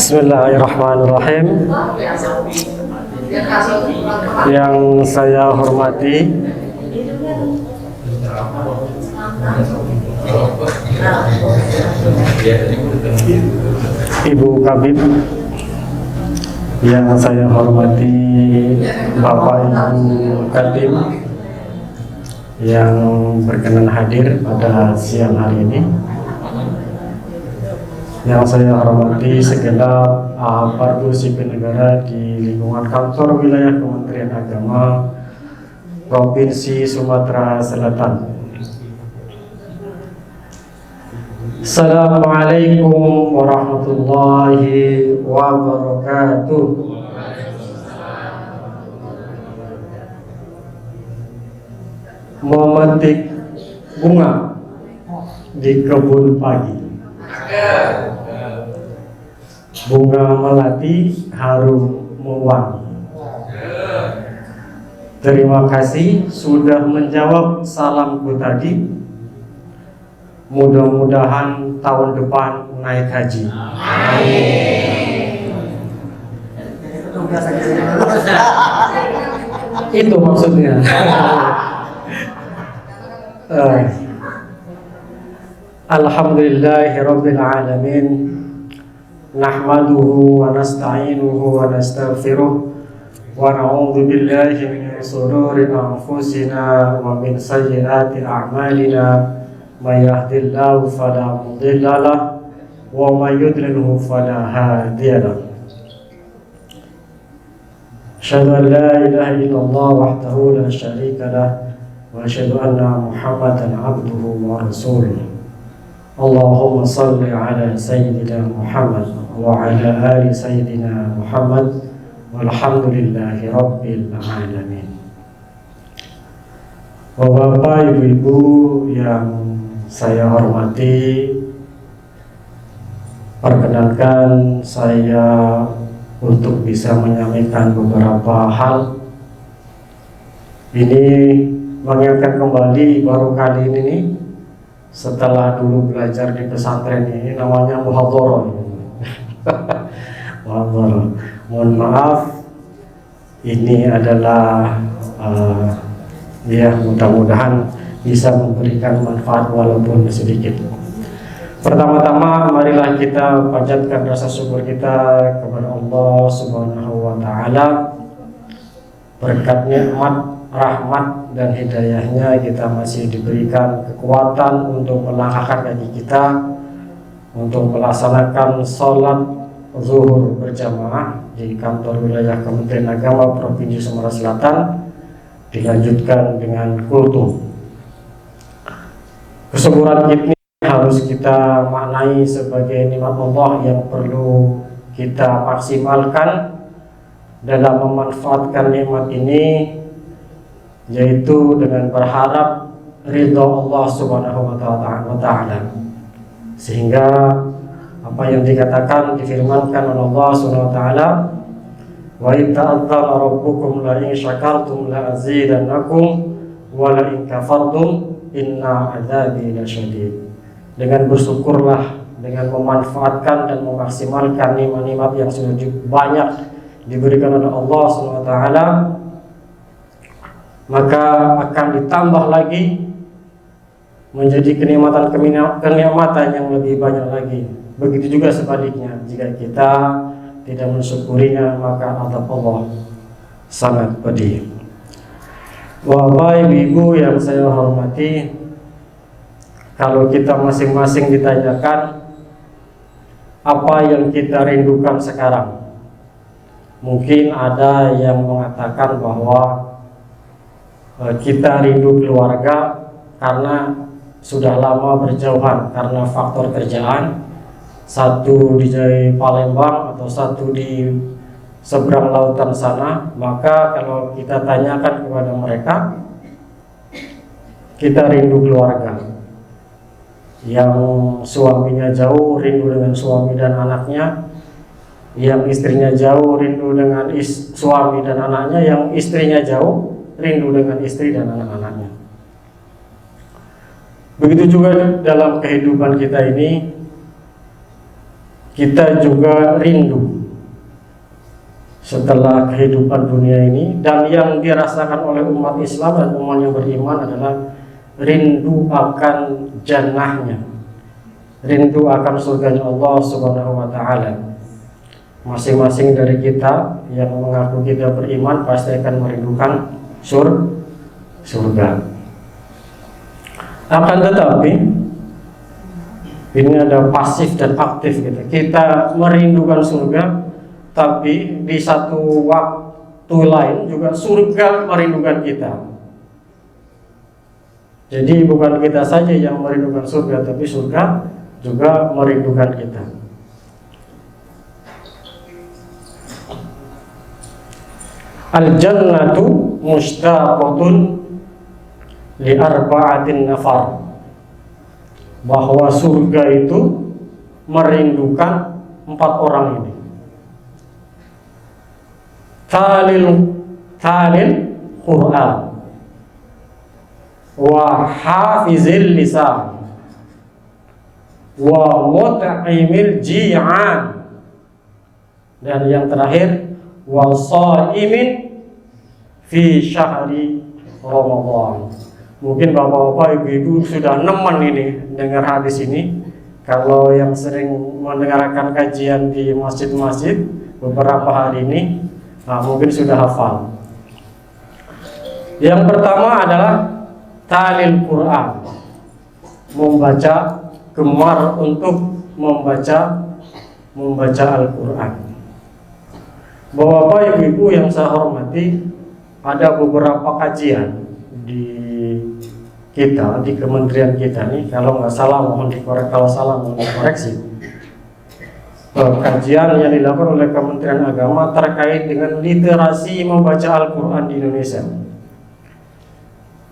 Bismillahirrahmanirrahim. Yang saya hormati Ibu Kabid, yang saya hormati Bapak Ibu Kadim yang berkenan hadir pada siang hari ini, yang saya hormati segenap aparatur sipil negara di lingkungan kantor wilayah Kementerian Agama Provinsi Sumatera Selatan. Assalamualaikum warahmatullahi wabarakatuh. Memetik bunga di kebun pagi, bunga melati harum mewangi. Terima kasih sudah menjawab salamku tadi. Mudah-mudahan tahun depan naik haji. Itu maksudnya. Alhamdulillahirabbil alamin. Nahmaduhu wa nasta'inuhu wa nastaghfiruh wa na'udzu billahi min shururi anfusina wa min sayyiati a'malina. May yahdihillahu fala mudilla lahu wa may yudlilhu fala hadiya lahu. Asyhadu an la ilaha illallah wahdahu la syarika lahu wa asyhadu anna Muhammadan abduhu wa rasuluh. Allahumma salli ala sayyidina Muhammad wa ala ali sayyidina Muhammad walhamdulillahi rabbil alamin. Bapak, ibu-ibu yang saya hormati, perkenankan saya untuk bisa menyampaikan beberapa hal. Ini mengingatkan kembali baru kali ini nih, setelah dulu belajar di pesantren ini, namanya muhadharah. Muhadharah. Mohon maaf, ini adalah ya mudah-mudahan bisa memberikan manfaat walaupun sedikit. Pertama-tama marilah kita panjatkan rasa syukur kita kepada Allah Subhanahu wa taala. Berkat nikmat, rahmat dan hidayahnya kita masih diberikan kekuatan untuk melangkahkan kaki kita untuk melaksanakan sholat zuhur berjamaah di kantor wilayah Kementerian Agama Provinsi Sumatera Selatan, dilanjutkan dengan kultum. Kesuburan ini harus kita maknai sebagai nikmat Allah yang perlu kita maksimalkan dalam memanfaatkan nikmat ini, yaitu dengan berharap ridha Allah Subhanahu wa taala. Sehingga apa yang dikatakan difirmankan oleh Allah Subhanahu wa taala, wa in ta'adzana rabbukum la in syakartum la azidannakum wa la in kafartum inna adzabi lasyadid. Dengan bersyukurlah, dengan memanfaatkan dan memaksimalkan nikmat-nikmat yang sudah banyak diberikan oleh Allah SWT, maka akan ditambah lagi menjadi kenikmatan yang lebih banyak lagi. Begitu juga sebaliknya, jika kita tidak mensyukurinya, maka azab Allah sangat pedih. Bapak, ibu yang saya hormati, kalau kita masing-masing ditanyakan apa yang kita rindukan sekarang, mungkin ada yang mengatakan bahwa kita rindu keluarga karena sudah lama berjauhan karena faktor kerjaan, satu di Palembang atau satu di seberang lautan sana. Maka kalau kita tanyakan kepada mereka, kita rindu keluarga. Yang suaminya jauh rindu dengan suami dan anaknya, yang istrinya jauh rindu dengan suami dan anaknya, yang istrinya jauh rindu dengan istri dan anak-anaknya. Begitu juga dalam kehidupan kita ini, kita juga rindu setelah kehidupan dunia ini, dan yang dirasakan oleh umat Islam dan umat yang beriman adalah rindu akan jannahnya, rindu akan surganya Allah Subhanahu wa Ta'ala. Masing-masing dari kita yang mengaku kita beriman pasti akan merindukan surga. Akan tetapi ini ada pasif dan aktif gitu. Kita merindukan surga, tapi di satu waktu lain juga surga merindukan kita. Jadi bukan kita saja yang merindukan surga, tapi surga juga merindukan kita. Al-jannatu mushtaqatun li arba'atin nafar. Bahwa surga itu merindukan 4 orang ini. Talil Quran wa hafizil lisan wa mut'imil ji'an, dan yang terakhir wa shaimin fi syahri Ramadan. Mungkin bapak-bapak, ibu-ibu sudah nemen ini dengar hadis ini. Kalau yang sering mendengarkan kajian di masjid-masjid beberapa hari ini, mungkin sudah hafal. Yang pertama adalah talil Quran, membaca, gemar untuk membaca Al-Quran. Bapak-bapak, ibu-ibu yang saya hormati, ada beberapa kajian di kementerian kita nih, kalau nggak salah mohon dikoreksi, kalau salah mohon dikoreksi. Kajian yang dilakukan oleh Kementerian Agama terkait dengan literasi membaca Al-Quran di Indonesia.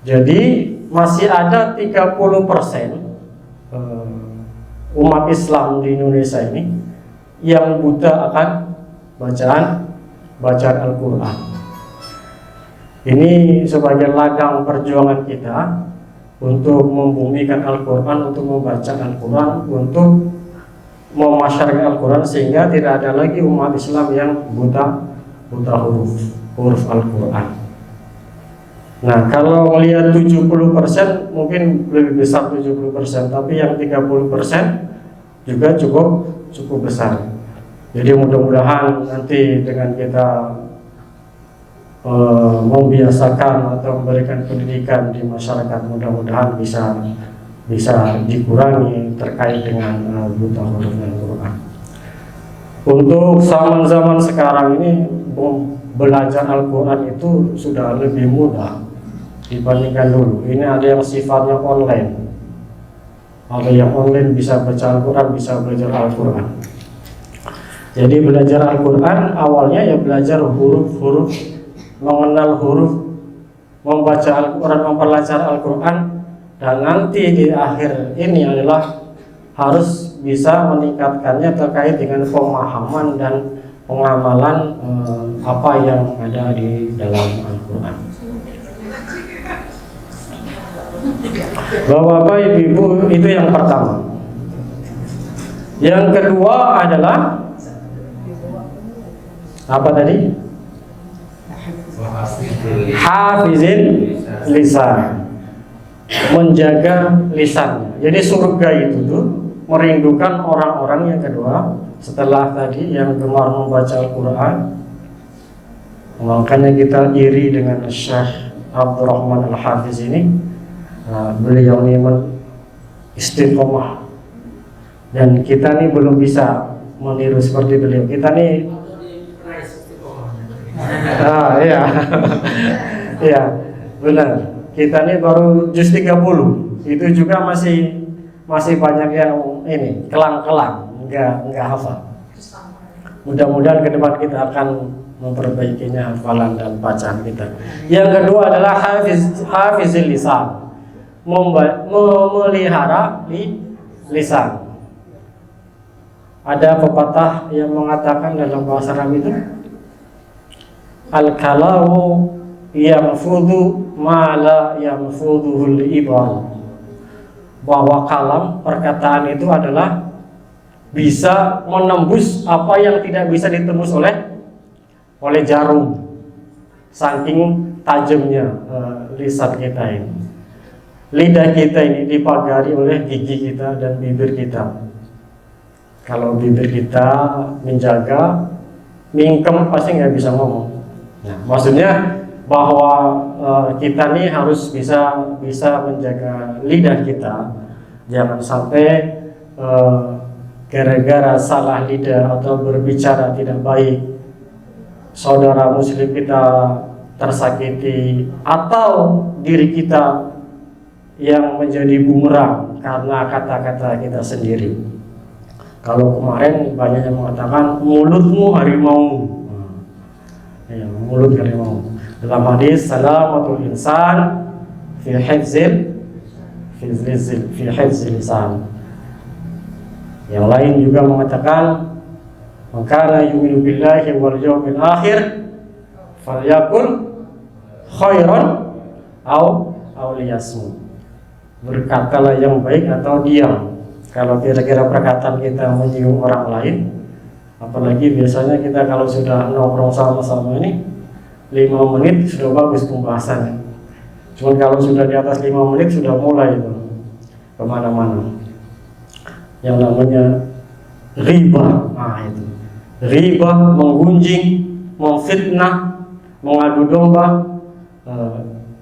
Jadi masih ada 30% umat Islam di Indonesia ini yang buta akan bacaan Al-Quran. Ini sebagai ladang perjuangan kita untuk membumikan Al-Quran, untuk membaca Al-Quran, untuk memasyarkan Al-Quran, sehingga tidak ada lagi umat Islam yang buta huruf Al-Quran. Nah, kalau melihat 70% mungkin lebih besar 70%, tapi yang 30% juga cukup besar. Jadi mudah-mudahan nanti dengan kita membiasakan atau memberikan pendidikan di masyarakat, mudah-mudahan bisa dikurangi terkait dengan buta huruf Al-Quran. Untuk zaman sekarang ini belajar Al-Quran itu sudah lebih mudah dibandingkan dulu. Ini ada yang sifatnya online, ada yang online bisa baca Al-Quran, bisa belajar Al-Quran. Jadi belajar Al-Quran awalnya ya belajar huruf-huruf, mengenal huruf, membaca Al-Quran, mempelajari Al-Quran, dan nanti di akhir ini adalah harus bisa meningkatkannya terkait dengan pemahaman dan pengamalan apa yang ada di dalam Al-Quran. Bapak-bapak, ibu-ibu, itu yang pertama. Yang kedua adalah apa tadi? Hafizil lisan, menjaga lisannya. Jadi surga itu tuh merindukan orang-orang yang kedua setelah tadi yang gemar membaca Al-Quran. Makanya kita iri dengan Syekh Abdurrahman Al-Hafiz ini. Beliau ini istiqomah, dan kita nih belum bisa meniru seperti beliau. Kita nih iya. Iya, benar. Kita nih baru juz 30. Itu juga masih banyak yang ini kelang-kelang, enggak hafal. Mudah-mudahan ke depan kita akan memperbaikinya hafalan dan bacaan kita. Yang kedua adalah hafizil lisan, memelihara lisan. Ada pepatah yang mengatakan dalam bahasa Arab itu, al-kalamu yanfudu ma la yanfuduhul ibal, bahwa kalam, perkataan itu adalah bisa menembus apa yang tidak bisa ditembus oleh jarum. Saking tajamnya lisan kita ini. Lidah kita ini dipagari oleh gigi kita dan bibir kita. Kalau bibir kita menjaga, mingkem pasti nggak bisa ngomong. Nah, maksudnya bahwa kita nih harus bisa menjaga lidah kita, jangan sampai gara-gara salah lidah atau berbicara tidak baik, saudara muslim kita tersakiti atau diri kita yang menjadi bumerang karena kata-kata kita sendiri. Kalau kemarin banyak yang mengatakan mulutmu harimau, ya, mulut harimau. Dalam hadis salamatul insan fi hifzil lisan. Yang lain juga mengatakan maka yu'minu billahi wal yawmil akhir falyakul khairan aw liyasmut. Berkatalah yang baik atau diam. Kalau kira-kira perkataan kita menyinggung orang lain, apalagi biasanya kita kalau sudah nongkrong sama-sama ini 5 menit sudah bagus pembahasannya. Cuma kalau sudah di atas 5 menit sudah mulai itu kemana-mana. Yang namanya riba, itu riba, menggunjing, memfitnah, mengadu domba,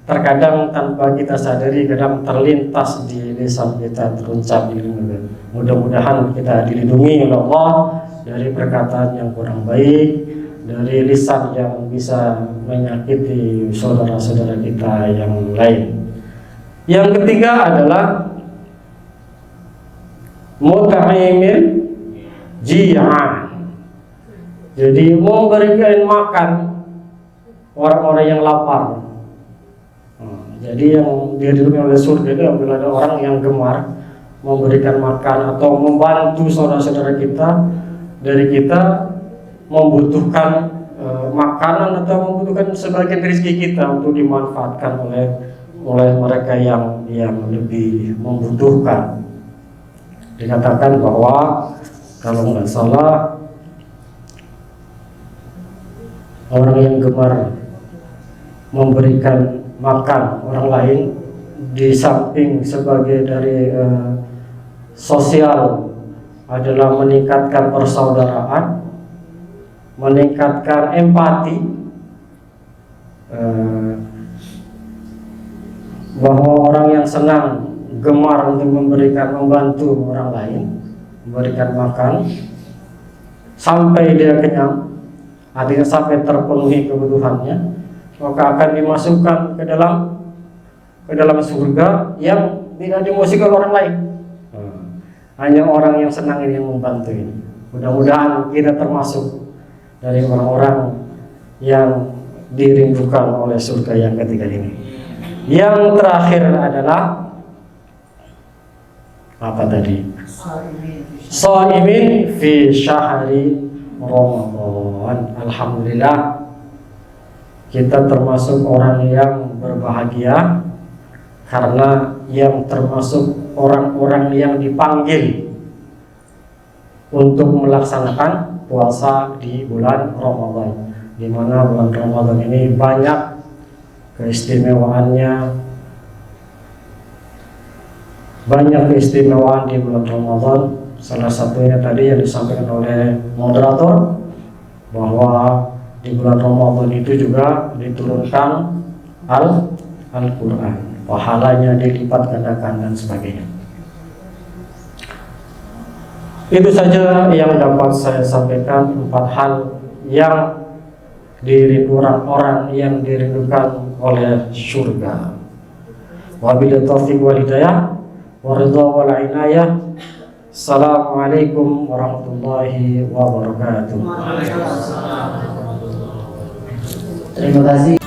terkadang tanpa kita sadari kadang terlintas di lisan kita, terucap di lidah. Mudah-mudahan kita dilindungi oleh Allah dari perkataan yang kurang baik, dari lisan yang bisa menyakiti saudara-saudara kita yang lain. Yang ketiga adalah mut'imil ji'an. Jadi memberikan makan orang-orang yang lapar. Jadi yang diridhoi oleh surga itu apabila ada orang yang gemar memberikan makan atau membantu saudara-saudara kita dari kita membutuhkan makanan atau membutuhkan sebagian rezeki kita untuk dimanfaatkan oleh mereka yang lebih membutuhkan. Dikatakan bahwa kalau nggak salah orang yang gemar memberikan makan orang lain di samping sebagai dari sosial adalah meningkatkan persaudaraan, meningkatkan empati, bahwa orang yang senang gemar untuk membantu orang lain, memberikan makan sampai dia kenyang, artinya sampai terpenuhi kebutuhannya, maka akan dimasukkan ke dalam surga yang tidak dimasukkan orang lain. Hanya orang yang senang ini yang membantu ini. Mudah-mudahan kita termasuk dari orang-orang yang dirindukan oleh surga yang ketiga ini. Yang terakhir adalah apa tadi? Shaimin fi syahri Ramadan. Alhamdulillah kita termasuk orang yang berbahagia karena yang termasuk orang-orang yang dipanggil untuk melaksanakan puasa di bulan Ramadan, di mana bulan Ramadan ini banyak keistimewaannya, banyak keistimewaan di bulan Ramadan. Salah satunya tadi yang disampaikan oleh moderator bahwa di bulan Ramadan itu juga diturunkan Al-Quran, pahalanya dilipat gandakan dan sebagainya. Itu saja yang dapat saya sampaikan, 4 hal yang dirindukan orang yang dirindukan oleh surga. Wabillahi taufiq wal hidayah waridha wal inayah. Assalamualaikum warahmatullahi wabarakatuh. Terima kasih.